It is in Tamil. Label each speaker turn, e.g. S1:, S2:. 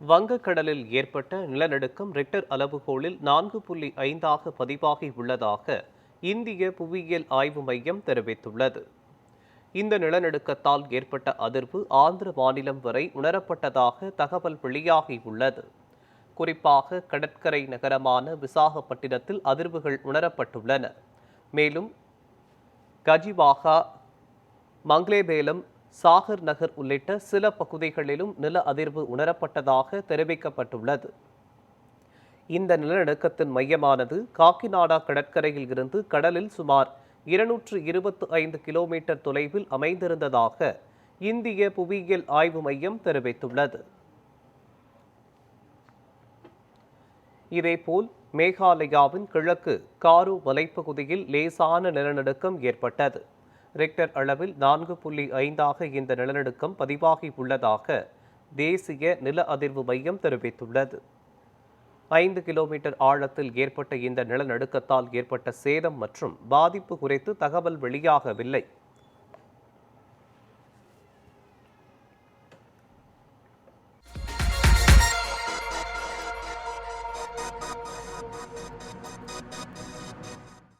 S1: வங்கக்கடலில் ஏற்பட்ட நிலநடுக்கம் ரிக்டர் அளவுகோலில் 4.5 பதிவாகி உள்ளதாக இந்திய புவியியல் ஆய்வு மையம் தெரிவித்துள்ளது. இந்த நிலநடுக்கத்தால் ஏற்பட்ட அதிர்வு ஆந்திர மாநிலம் வரை உணரப்பட்டதாக தகவல் வெளியாகியுள்ளது. குறிப்பாக கடற்கரை நகரமான விசாகப்பட்டினத்தில் அதிர்வுகள் உணரப்பட்டுள்ளன. மேலும் கஜிவாகா, மங்களேபேலம், சாகர் நகர் உள்ளிட்ட சில பகுதிகளிலும் நில அதிர்வு உணரப்பட்டதாக தெரிவிக்கப்பட்டுள்ளது. இந்த நிலநடுக்கத்தின் மையமானது காக்கிநாடா கடற்கரையில் இருந்து கடலில் சுமார் 225 கிலோமீட்டர் தொலைவில் அமைந்திருந்ததாக இந்திய புவியியல் ஆய்வு மையம் தெரிவித்துள்ளது. இதேபோல் மேகாலயாவின் கிழக்கு காரோ மலைப்பகுதியில் லேசான நிலநடுக்கம் ஏற்பட்டது. ரிக்டர் அளவில் 4.5 இந்த நிலநடுக்கம் பதிவாகி உள்ளதாக தேசிய நில அதிர்வு மையம் தெரிவித்துள்ளது. 5 கிலோமீட்டர் ஆழத்தில் ஏற்பட்ட இந்த நிலநடுக்கத்தால் ஏற்பட்ட சேதம் மற்றும் பாதிப்பு குறித்து தகவல் வெளியாகவில்லை.